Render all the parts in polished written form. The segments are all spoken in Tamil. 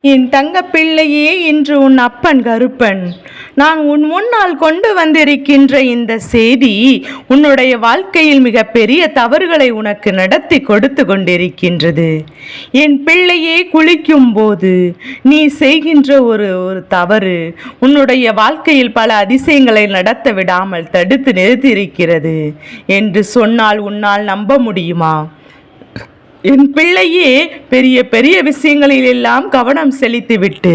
என் தங்க பிள்ளையே, இன்று உன் அப்பன் கருப்பன் நான் உன் முன்னால் கொண்டு வந்திருக்கின்ற இந்த செய்தி உன்னுடைய வாழ்க்கையில் மிக பெரிய தவறுகளை உனக்கு நடத்தி கொடுத்து கொண்டிருக்கின்றது. என் பிள்ளையே, குளிக்கும் போது நீ செய்கின்ற ஒரு தவறு உன்னுடைய வாழ்க்கையில் பல அதிசயங்களை நடத்த விடாமல் தடுத்து நிறுத்தியிருக்கிறது என்று சொன்னால் உன்னால் நம்ப முடியுமா? என் பிள்ளையே, பெரிய பெரிய விஷயங்களில் எல்லாம் கவனம் செலுத்திவிட்டு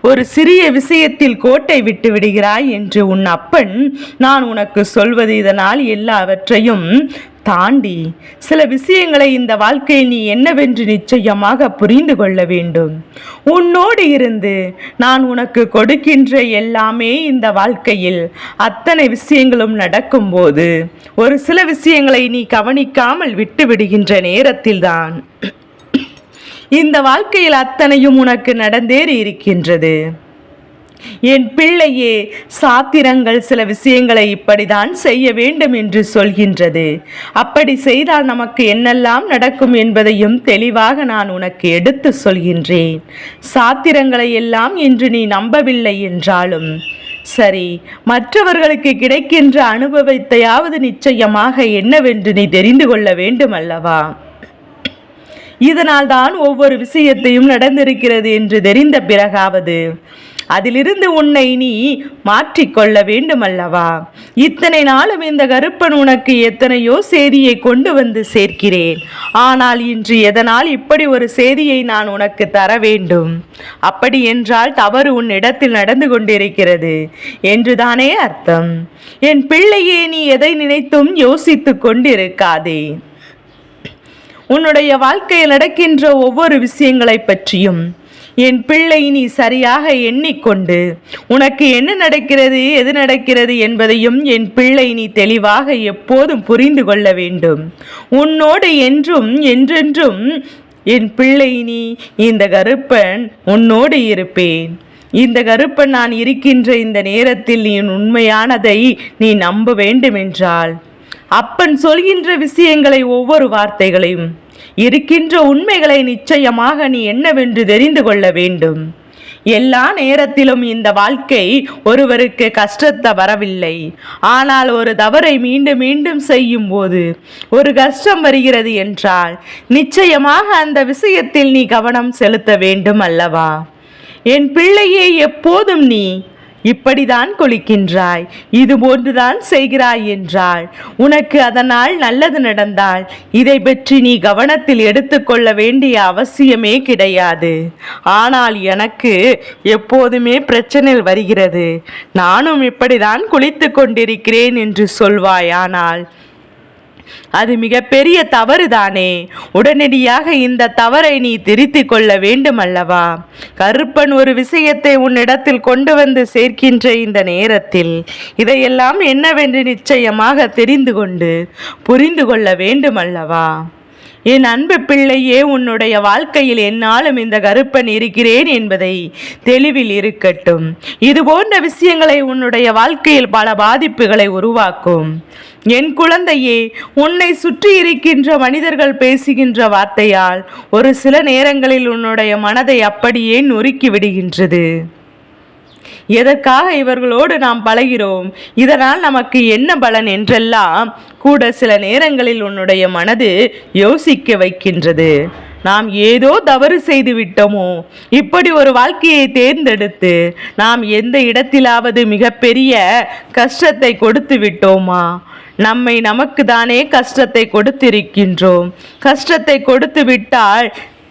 ஒரு சிறிய விஷயத்தில் கோட்டை விட்டு விடுகிறாய் என்று உன் அப்பன் நான் உனக்கு சொல்வது இதனால் எல்லாவற்றையும் தாண்டி சில விஷயங்களை இந்த வாழ்க்கையில் நீ என்னவென்று நிச்சயமாக புரிந்து கொள்ள வேண்டும். உன்னோடு இருந்து நான் உனக்கு கொடுக்கின்ற எல்லாமே இந்த வாழ்க்கையில் அத்தனை விஷயங்களும் நடக்கும்போது ஒரு சில விஷயங்களை நீ கவனிக்காமல் விட்டு விடுகின்ற நேரத்தில்தான் இந்த வாழ்க்கையில் அத்தனையும் உனக்கு நடந்தேறி இருக்கின்றது. என் பிள்ளையே, சாத்திரங்கள் சில விஷயங்களை இப்படிதான் செய்ய வேண்டும் என்று சொல்கின்றது. அப்படி செய்தால் நமக்கு என்னெல்லாம் நடக்கும் என்பதையும் தெளிவாக நான் உனக்கு எடுத்து சொல்கின்றேன். சாத்திரங்களை எல்லாம் இன்று நீ நம்பவில்லை என்றாலும் சரி, மற்றவர்களுக்கு கிடைக்கின்ற அனுபவத்தையாவது நிச்சயமாக என்னவென்று நீ தெரிந்து கொள்ள வேண்டும் அல்லவா? இதனால் தான் ஒவ்வொரு விஷயத்தையும் நடந்திருக்கிறது என்று தெரிந்த பிறகாவது அதிலிருந்து உன்னை நீ மாற்றிக்கொள்ள வேண்டும் அல்லவா? இத்தனை நாளும் இந்த கருப்பன் உனக்கு எத்தனையோ செய்தியை கொண்டு வந்து சேர்க்கிறேன். ஆனால் இன்று எதனால் இப்படி ஒரு செய்தியை நான் உனக்கு தர வேண்டும்? அப்படி என்றால் தவறு உன் இடத்தில் நடந்து கொண்டிருக்கிறது என்றுதானே அர்த்தம். என் பிள்ளையே, நீ எதை நினைத்தும் யோசித்து கொண்டிருக்காதே. உன்னுடைய வாழ்க்கையில் நடக்கின்ற ஒவ்வொரு விஷயங்களை பற்றியும் என் பிள்ளை நீ சரியாக எண்ணிக்கொண்டு உனக்கு என்ன நடக்கிறது, எது நடக்கிறது என்பதையும் என் பிள்ளை நீ தெளிவாக எப்போதும் புரிந்து கொள்ள வேண்டும். உன்னோடு என்றும் என்றென்றும் என் பிள்ளை நீ இந்த கருப்பன் உன்னோடு இருப்பேன். இந்த கருப்பன் நான் இருக்கின்ற இந்த நேரத்தில் நீ உண்மையானதை நீ நம்ப வேண்டுமென்றால் அப்பன் சொல்கின்ற விஷயங்களை ஒவ்வொரு வார்த்தைகளையும் இருக்கின்ற உண்மைகளை நிச்சயமாக நீ என்னவென்று தெரிந்து கொள்ள வேண்டும். எல்லா நேரத்திலும் இந்த வாழ்க்கை ஒருவருக்கு கஷ்டத்தை வரவில்லை. ஆனால் ஒரு தவறை மீண்டும் மீண்டும் செய்யும் போது ஒரு கஷ்டம் வருகிறது என்றால் நிச்சயமாக அந்த விஷயத்தில் நீ கவனம் செலுத்த வேண்டும் அல்லவா? என் பிள்ளையே, எப்போதும் நீ இப்படிதான் கொளிக்கின்றாய், இது போன்றுதான் செய்கிறாய் என்றால் உனக்கு அதனால் நல்லது நடந்தால் இதை பற்றி நீ கவனத்தில் எடுத்துக்கொள்ள வேண்டிய அவசியமே கிடையாது. ஆனால் எனக்கு எப்போதுமே பிரச்சனை வருகிறது, நானும் இப்படிதான் குளித்து கொண்டிருக்கிறேன் என்று சொல்வாய். ஆனால் அது மிகப்பெரிய தவறுதானே. உடனடியாக இந்த தவறை நீ திருத்திக் கொள்ள வேண்டும் அல்லவா? கருப்பன் ஒரு விஷயத்தை உன்னிடத்தில் கொண்டு வந்து சேர்க்கின்ற இந்த நேரத்தில் இதையெல்லாம் என்னவென்று நிச்சயமாக தெரிந்து கொண்டு புரிந்து கொள்ள வேண்டும் அல்லவா? என் அன்பு பிள்ளையே, உன்னுடைய வாழ்க்கையில் என்னாலும் இந்த கருப்பன் இருக்கிறேன் என்பதை தெளிவில் இருக்கட்டும். இது போன்ற விஷயங்களை உன்னுடைய வாழ்க்கையில் பல பாதிப்புகளை உருவாக்கும். என் குழந்தையே, உன்னை சுற்றி இருக்கின்ற மனிதர்கள் பேசுகின்ற வார்த்தையால் ஒரு சில நேரங்களில் உன்னுடைய மனதை அப்படியே நொறுக்கி விடுகின்றது. எதற்காக இவர்களோடு நாம் பழகிறோம், இதனால் நமக்கு என்ன பலன் என்றெல்லாம் கூட சில நேரங்களில் உன்னுடைய மனது யோசிக்க வைக்கின்றது. நாம் ஏதோ தவறு செய்து விட்டோமோ, இப்படி ஒரு வாழ்க்கையை தேர்ந்தெடுத்து நாம் எந்த இடத்திலாவது மிகப்பெரிய கஷ்டத்தை கொடுத்து விட்டோமா? நமக்கு தானே கஷ்டத்தை கொடுத்திருக்கின்றோம். கஷ்டத்தை கொடுத்து விட்டால்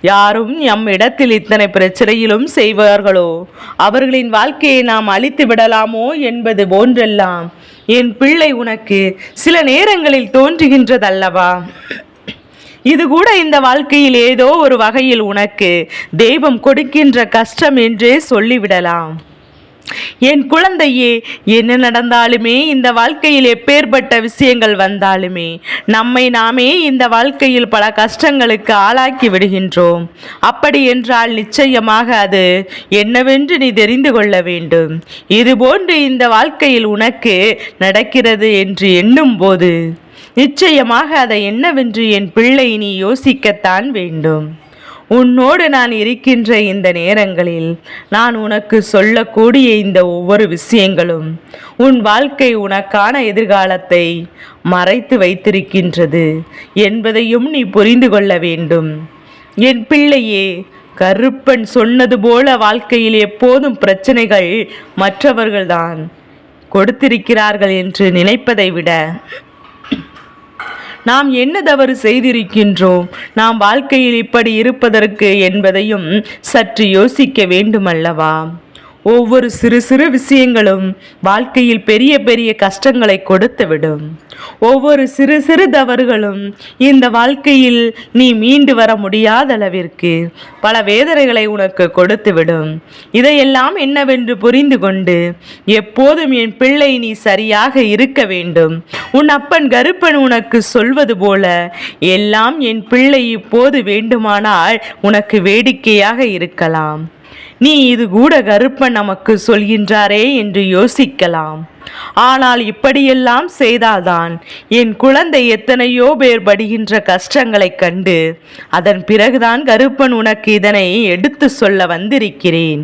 யாரும் நம் இடத்தில் இத்தனை பிரச்சனையிலும் செய்வார்களோ, அவர்களின் வாழ்க்கையை நாம் அழித்து விடலாமோ என்பது போன்றெல்லாம் என் பிள்ளை உனக்கு சில நேரங்களில் தோன்றுகின்றதல்லவா? இது கூட இந்த வாழ்க்கையில் ஏதோ ஒரு வகையில் உனக்கு தெய்வம் கொடுக்கின்ற கஷ்டம் என்றே சொல்லிவிடலாம். என் குழந்தையே, என்ன நடந்தாலுமே இந்த வாழ்க்கையில் எப்பேற்பட்ட விஷயங்கள் வந்தாலுமே நம்மை நாமே இந்த வாழ்க்கையில் பல கஷ்டங்களுக்கு ஆளாக்கி விடுகின்றோம். அப்படி என்றால் நிச்சயமாக அது என்னவென்று நீ தெரிந்து கொள்ள வேண்டும். இதுபோன்று இந்த வாழ்க்கையில் உனக்கு நடக்கிறது என்று எண்ணும் போது நிச்சயமாக அதை என்னவென்று என் பிள்ளை நீ யோசிக்கத்தான் வேண்டும். உன்னோடு நான் இருக்கின்ற இந்த நேரங்களில் நான் உனக்கு சொல்லக்கூடிய இந்த ஒவ்வொரு விஷயங்களும் உன் வாழ்க்கை உனக்கான எதிர்காலத்தை மறைத்து வைத்திருக்கின்றது என்பதையும் நீ புரிந்து கொள்ள வேண்டும். என் பிள்ளையே, கருப்பன் சொன்னது போல வாழ்க்கையில் எப்போதும் பிரச்சனைகள் மற்றவர்கள்தான் கொடுத்திருக்கிறார்கள் என்று நினைப்பதை விட நாம் என்ன தவறு செய்திருக்கின்றோம், நாம் வாழ்க்கையில் இப்படி இருப்பதற்கு என்பதையும் சற்று யோசிக்க வேண்டுமல்லவா? ஒவ்வொரு சிறு சிறு விஷயங்களும் வாழ்க்கையில் பெரிய பெரிய கஷ்டங்களை கொடுத்துவிடும். ஒவ்வொரு சிறு சிறு தவறுகளும் இந்த வாழ்க்கையில் நீ மீண்டு வர முடியாத அளவிற்கு பல வேதனைகளை உனக்கு கொடுத்துவிடும். இதையெல்லாம் என்னவென்று புரிந்து கொண்டு எப்போதும் என் பிள்ளை நீ சரியாக இருக்க வேண்டும். உன் அப்பன் கருப்பன் உனக்கு சொல்வது போல எல்லாம் என் பிள்ளை இப்போது வேண்டுமானால் உனக்கு வேடிக்கையாக இருக்கலாம். நீ இது கூட கருப்பன் நமக்கு சொல்கின்றாரே என்று யோசிக்கலாம். ஆனால் இப்படியெல்லாம் செய்தால்தான் என் குழந்தை எத்தனையோ பேர் படுகின்ற கஷ்டங்களை கண்டு அதன் பிறகுதான் கருப்பன் உனக்கு இதனை எடுத்து சொல்ல வந்திருக்கிறேன்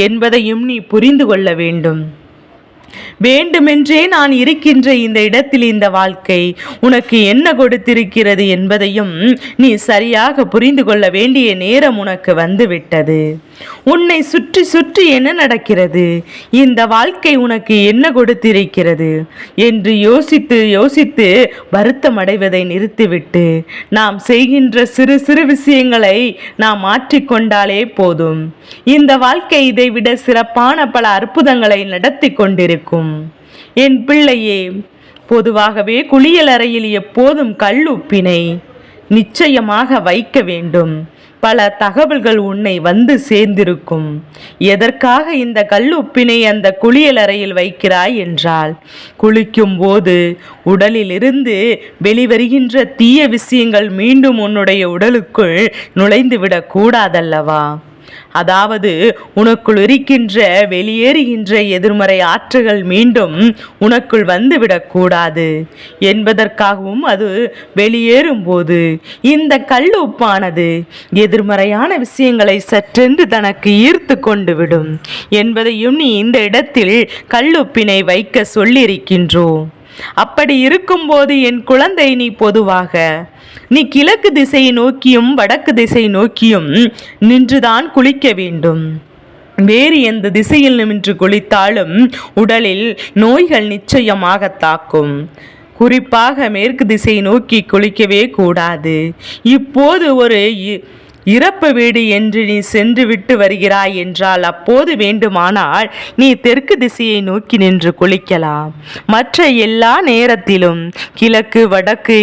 என்பதையும் நீ புரிந்து கொள்ள வேண்டும். வேண்டுமென்றே நான் இருக்கின்ற இந்த இடத்தில் இந்த வாழ்க்கை உனக்கு என்ன கொடுத்திருக்கிறது என்பதையும் நீ சரியாக புரிந்து கொள்ள வேண்டிய நேரம் உனக்கு வந்துவிட்டது. உன்னை சுற்றி சுற்றி என்ன நடக்கிறது, இந்த வாழ்க்கை உனக்கு என்ன கொடுத்திருக்கிறது என்று யோசித்து யோசித்து வருத்தம் அடைவதை நிறுத்திவிட்டு நாம் செய்கின்ற சிறு சிறு விஷயங்களை நாம் மாற்றிக்கொண்டாலே போதும். இந்த வாழ்க்கை இதைவிட சிறப்பான பல அற்புதங்களை நடத்தி கொண்டிருக்கும். என் பிள்ளையே, பொதுவாகவே குளியலறையில் எப்போதும் கல்லுப்பினை நிச்சயமாக வைக்க வேண்டும். பல தகவல்கள் உன்னை வந்து சேர்ந்திருக்கும். எதற்காக இந்த கல்லுப்பினை அந்த குளியலறையில் வைக்கிறாய் என்றால், குளிக்கும் போது உடலிலிருந்து வெளிவருகின்ற தீய விஷயங்கள் மீண்டும் உன்னுடைய உடலுக்குள் நுழைந்துவிடக் கூடாதல்லவா? அதாவது உனக்குள் இருக்கின்ற வெளியேறுகின்ற எதிர்மறை ஆற்றல்கள் மீண்டும் உனக்குள் வந்துவிடக்கூடாது என்பதற்காகவும் அது வெளியேறும் போது இந்த கல்லுப்பானது எதிர்மறையான விஷயங்களை சற்றென்று தனக்கு ஈர்த்து கொண்டு விடும் என்பதையும் நீ இந்த இடத்தில் கல்லுப்பினை வைக்க சொல்லியிருக்கின்றோம். அப்படி இருக்கும்போது என் குழந்தை, நீ பொதுவாக நீ கிழக்கு திசையை நோக்கியும் வடக்கு திசை நோக்கியும் நின்றுதான் குளிக்க வேண்டும். வேறு எந்த திசையில் நின்று குளித்தாலும் உடலில் நோய்கள் நிச்சயமாக தாக்கும். குறிப்பாக மேற்கு திசையை நோக்கி குளிக்கவே கூடாது. இப்போது ஒரு இறப்பு வீடு என்று நீ சென்று விட்டு வருகிறாய் என்றால் அப்போது வேண்டுமானால் நீ தெற்கு திசையை நோக்கி நின்று குளிக்கலாம். மற்ற எல்லா நேரத்திலும் கிழக்கு வடக்கு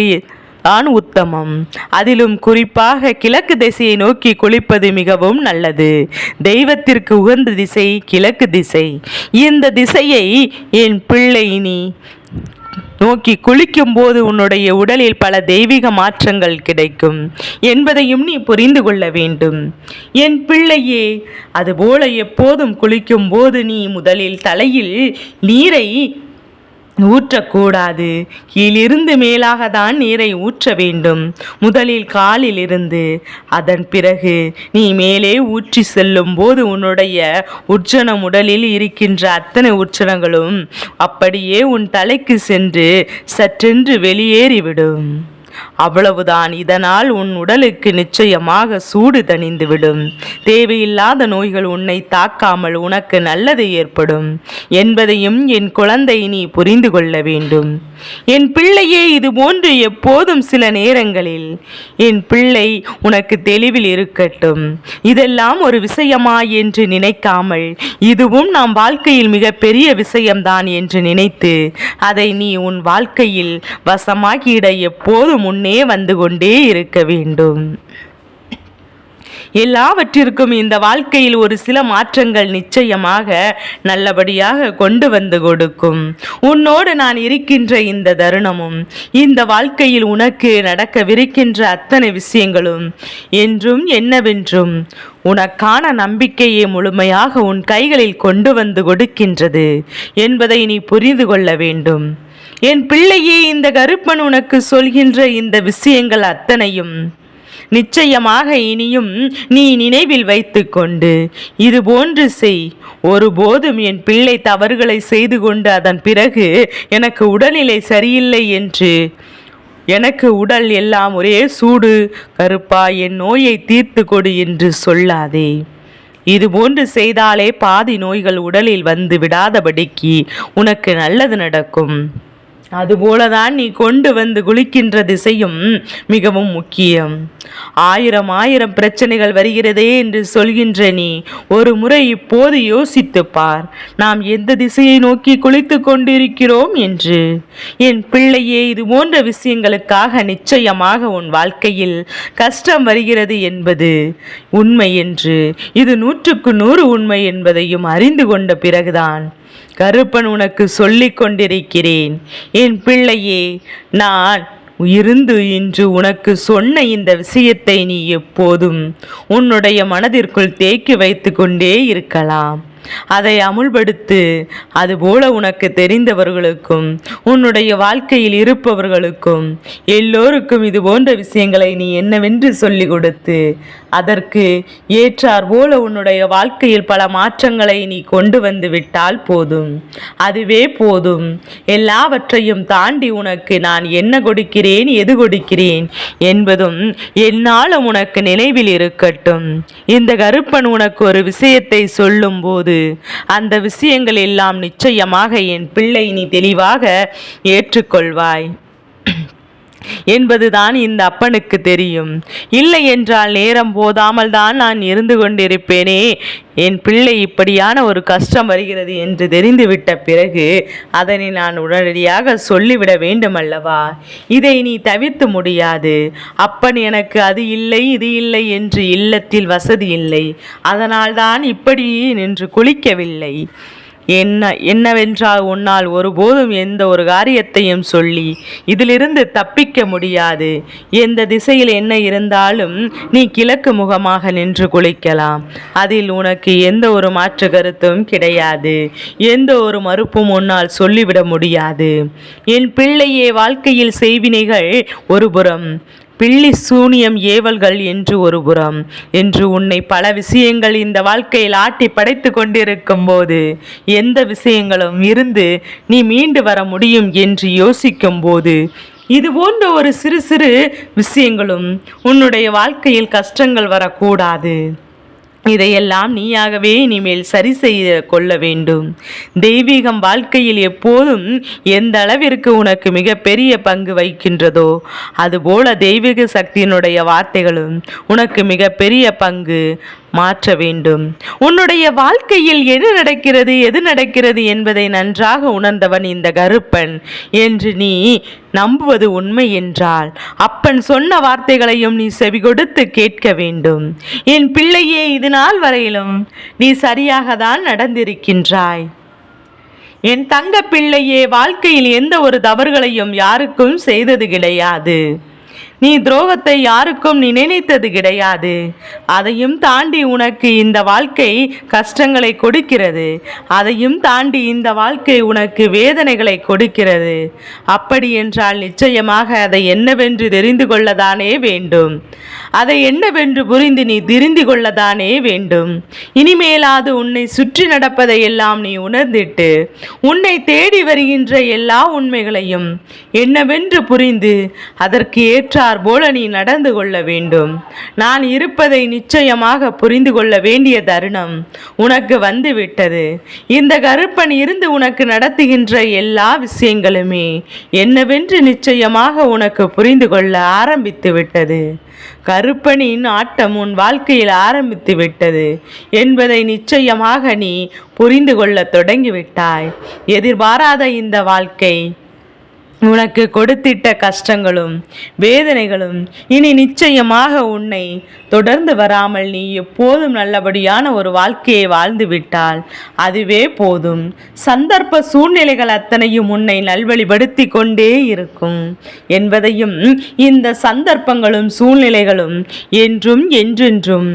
தான் உத்தமம். அதிலும் குறிப்பாக கிழக்கு திசையை நோக்கி குளிப்பது மிகவும் நல்லது. தெய்வத்திற்கு உகந்த திசை கிழக்கு திசை. இந்த திசையை என் பிள்ளை நீ நோக்கி குளிக்கும் போது உன்னுடைய உடலில் பல தெய்வீக மாற்றங்கள் கிடைக்கும் என்பதையும் நீ புரிந்து கொள்ள வேண்டும். என் பிள்ளையே, அதுபோல எப்போதும் குளிக்கும் போது நீ முதலில் தலையில் நீரை ஊற்றக்கூடாது. கீழிருந்து மேலாக தான் நீரை ஊற்ற வேண்டும். முதலில் காலில் இருந்து அதன் பிறகு நீ மேலே ஊற்றி செல்லும் போது உன்னுடைய உற்சனம் உடலில் இருக்கின்ற அத்தனை உற்சனங்களும் அப்படியே உன் தலைக்கு சென்று சற்றென்று வெளியேறிவிடும். அவ்வளவுதான். இதனால் உன் உடலுக்கு நிச்சயமாக சூடு தணிந்துவிடும். தேவையில்லாத நோய்கள் உன்னை தாக்காமல் உனக்கு நல்லது ஏற்படும் என்பதையும் என் குழந்தை நீ புரிந்து கொள்ள வேண்டும். என் பிள்ளையே, இது போன்று எப்போதும் சில நேரங்களில் என் பிள்ளை உனக்கு தெளிவில் இருக்கட்டும். இதெல்லாம் ஒரு விஷயமா என்று நினைக்காமல் இதுவும் நாம் வாழ்க்கையில் மிக பெரிய விஷயம்தான் என்று நினைத்து அதை நீ உன் வாழ்க்கையில் வசமாகிட எப்போதும் முன்னே வந்து கொண்டே இருக்க வேண்டும். எல்லாவற்றிற்கும் இந்த வாழ்க்கையில் ஒரு சில மாற்றங்கள் நிச்சயமாக நல்லபடியாக கொண்டு வந்து கொடுக்கும். உன்னோடு நான் இருக்கின்ற இந்த தருணமும் இந்த வாழ்க்கையில் உனக்கு நடக்கவிருக்கின்ற அத்தனை விஷயங்களும் என்றும் என்னவென்றும் உனக்கான நம்பிக்கையை முழுமையாக உன் கைகளில் கொண்டு வந்து கொடுக்கின்றது என்பதை நீ புரிந்து கொள்ள வேண்டும். என் பிள்ளையே, இந்த கருப்பன் உனக்கு சொல்கின்ற இந்த விஷயங்கள் அத்தனையும் நிச்சயமாக இனியும் நீ நினைவில் வைத்து கொண்டு இதுபோன்று செய். ஒருபோதும் என் பிள்ளை தவறுகளை செய்து கொண்டு அதன் பிறகு எனக்கு உடல்நிலை சரியில்லை என்று, எனக்கு உடல் எல்லாம் ஒரே சூடு கருப்பா, என் நோயை தீர்த்து கொடு என்று சொல்லாதே. இதுபோன்று செய்தாலே பாதி நோய்கள் உடலில் வந்து விடாதபடிக்கு உனக்கு நல்லது நடக்கும். அதுபோலதான் நீ கொண்டு வந்து குளிக்கின்ற திசையும் மிகவும் முக்கியம். ஆயிரம் பிரச்சனைகள் வருகிறதே என்று சொல்கின்ற நீ ஒரு முறை இப்போது யோசித்து பார், நாம் எந்த திசையை நோக்கி குளித்து கொண்டிருக்கிறோம் என்று. என் பிள்ளையே, இது போன்ற விஷயங்களுக்காக நிச்சயமாக உன் வாழ்க்கையில் கஷ்டம் வருகிறது என்பது உண்மை என்று, இது 100க்கு 100 உண்மை என்பதையும் அறிந்து கொண்ட பிறகுதான் கருப்பன் உனக்கு சொல்லிக் கொண்டிருக்கிறேன். என் பிள்ளையே, நான் இருந்து இன்று உனக்கு சொன்ன இந்த விஷயத்தை நீ எப்போதும் உன்னுடைய மனதிற்குள் தேக்கி வைத்து கொண்டே இருக்கலாம். அதை அமுல்படுத்து. அதுபோல உனக்கு தெரிந்தவர்களுக்கும் உன்னுடைய வாழ்க்கையில் இருப்பவர்களுக்கும் எல்லோருக்கும் இது போன்ற விஷயங்களை நீ என்னவென்று சொல்லிக் கொடுத்து அதற்கு ஏற்றார் போல உன்னுடைய வாழ்க்கையில் பல மாற்றங்களை நீ கொண்டு வந்து விட்டால் போதும். அதுவே போதும். எல்லாவற்றையும் தாண்டி உனக்கு நான் என்ன கொடுக்கிறேன், எது கொடுக்கிறேன் என்பதும் என்னாலும் உனக்கு நினைவில் இருக்கட்டும். இந்த கருப்பன் உனக்கு ஒரு விஷயத்தை சொல்லும் போது அந்த விஷயங்கள் எல்லாம் நிச்சயமாக என் பிள்ளை நீ தெளிவாக ஏற்றுக்கொள்வாய் என்பதுதான் இந்த அப்பனுக்கு தெரியும். இல்லை என்றால் நேரம் போதாமல் தான் நான் இருந்து கொண்டிருப்பேனே. என் பிள்ளை இப்படியான ஒரு கஷ்டம் வருகிறது என்று தெரிந்துவிட்ட பிறகு அதனை நான் உடனடியாக சொல்லிவிட வேண்டும் அல்லவா? இதை நீ தவிர்த்து முடியாது. அப்பன் எனக்கு அது இல்லை இது இல்லை என்று இல்லத்தில் வசதி இல்லை, அதனால்தான் இப்படி நின்று குளிக்கவில்லை. என்னவென்றால் உன்னால் ஒருபோதும் எந்த ஒரு காரியத்தையும் சொல்லி இதிலிருந்து தப்பிக்க முடியாது. எந்த திசையில் என்ன இருந்தாலும் நீ கிழக்கு முகமாக நின்று குளிக்கலாம். அதில் உனக்கு எந்த ஒரு மாற்று கருத்தும் கிடையாது. எந்த ஒரு மறுப்பும் உன்னால் சொல்லிவிட முடியாது. என் பிள்ளையே, வாழ்க்கையில் செய்வினைகள் ஒருபுறம், பில்லி சூனியம் ஏவல்கள் என்று ஒருபுறம் என்று உன்னை பல விஷயங்கள் இந்த வாழ்க்கையில் ஆட்டி படைத்து கொண்டிருக்கும் போது எந்த விஷயங்களும் இருந்து நீ மீண்டு வர முடியும் என்று யோசிக்கும் போது இது போன்ற ஒரு சிறு சிறு விஷயங்களும் உன்னுடைய வாழ்க்கையில் கஷ்டங்கள் வரக்கூடாது. இதையெல்லாம் நீயாகவே இனிமேல் சரி செய்து கொள்ள வேண்டும். தெய்வீகம் வாழ்க்கையில் எப்போதும் எந்த அளவிற்கு உனக்கு மிகப்பெரிய பங்கு வகிக்கின்றதோ அதுபோல தெய்வீக சக்தியினுடைய வார்த்தைகளும் உனக்கு மிகப்பெரிய பங்கு மாற்ற வேண்டும். உன்னுடைய வாழ்க்கையில் எது நடக்கிறது எது நடக்கிறது என்பதை நன்றாக உணர்ந்தவன் இந்த கருப்பன் என்று நீ நம்புவது உண்மை என்றால் அப்பன் சொன்ன வார்த்தைகளையும் நீ செவி கொடுத்து கேட்க வேண்டும். என் பிள்ளையே, இது நாள் வரையிலும் நீ சரியாக தான் நடந்திருக்கின்றாய். என் தங்க பிள்ளையே, வாழ்க்கையில் எந்த ஒரு தவறுகளையும் யாருக்கும் செய்தது கிடையாது. நீ துரோகத்தை யாருக்கும் நினைத்தது கிடையாது. அதையும் தாண்டி உனக்கு இந்த வாழ்க்கை கஷ்டங்களை கொடுக்கிறது. அதையும் தாண்டி இந்த வாழ்க்கை உனக்கு வேதனைகளை கொடுக்கிறது. அப்படி என்றால் நிச்சயமாக அதை என்னவென்று தெரிந்து கொள்ளதானே வேண்டும். அதை என்னவென்று புரிந்து நீ தெரிந்து கொள்ளதானே வேண்டும். இனிமேலாது உன்னை சுற்றி நடப்பதை எல்லாம் நீ உணர்ந்திட்டு உன்னை தேடி வருகின்ற எல்லா உண்மைகளையும் என்னவென்று புரிந்து அதற்கு ஏற்றார் போல நீ நடந்து கொள்ள வேண்டும். நான் இருப்பதை நிச்சயமாக புரிந்து கொள்ள வேண்டிய தருணம் உனக்கு வந்துவிட்டது. இந்த கருப்பன் இருந்து உனக்கு நடத்துகின்ற எல்லா விஷயங்களுமே என்னவென்று நிச்சயமாக உனக்கு புரிந்து கொள்ள ஆரம்பித்து விட்டது. கருப்பனின் ஆட்டம் உன் வாழ்க்கையில் ஆரம்பித்து விட்டது என்பதை நிச்சயமாக நீ புரிந்து கொள்ள தொடங்கிவிட்டாய். எதிர்பாராத இந்த வாழ்க்கை உனக்கு கொடுத்திட்ட கஷ்டங்களும் வேதனைகளும் இனி நிச்சயமாக உன்னை தொடர்ந்து வராமல் நீ எப்போதும் நல்லபடியான ஒரு வாழ்க்கையை வாழ்ந்து விட்டால் அதுவே போதும். சந்தர்ப்ப சூழ்நிலைகள் அத்தனையும் உன்னை நல்வழிப்படுத்தி கொண்டே இருக்கும் என்பதையும் இந்த சந்தர்ப்பங்களும் சூழ்நிலைகளும் என்றும் என்றென்றும்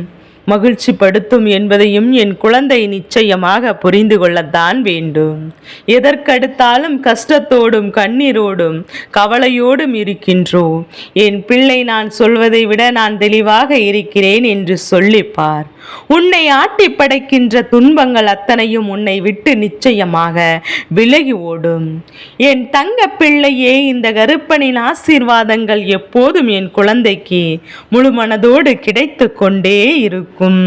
மகிழ்ச்சிப்படுத்தும் என்பதையும் என் குழந்தை நிச்சயமாக புரிந்து கொள்ளத்தான் வேண்டும். எதற்கடுத்தாலும் கஷ்டத்தோடும் கண்ணீரோடும் கவலையோடும் இருக்கின்றோம். என் பிள்ளை, நான் சொல்வதை விட நான் தெளிவாக இருக்கிறேன் என்று சொல்லிப்பார். உன்னை ஆட்டி படைக்கின்ற துன்பங்கள் அத்தனையும் உன்னை விட்டு நிச்சயமாக விலகி ஓடும். என் தங்க பிள்ளையே, இந்த கருப்பனின் ஆசீர்வாதங்கள் எப்போதும் என் குழந்தைக்கு முழு மனதோடு கிடைத்து கொண்டே இருக்கும்.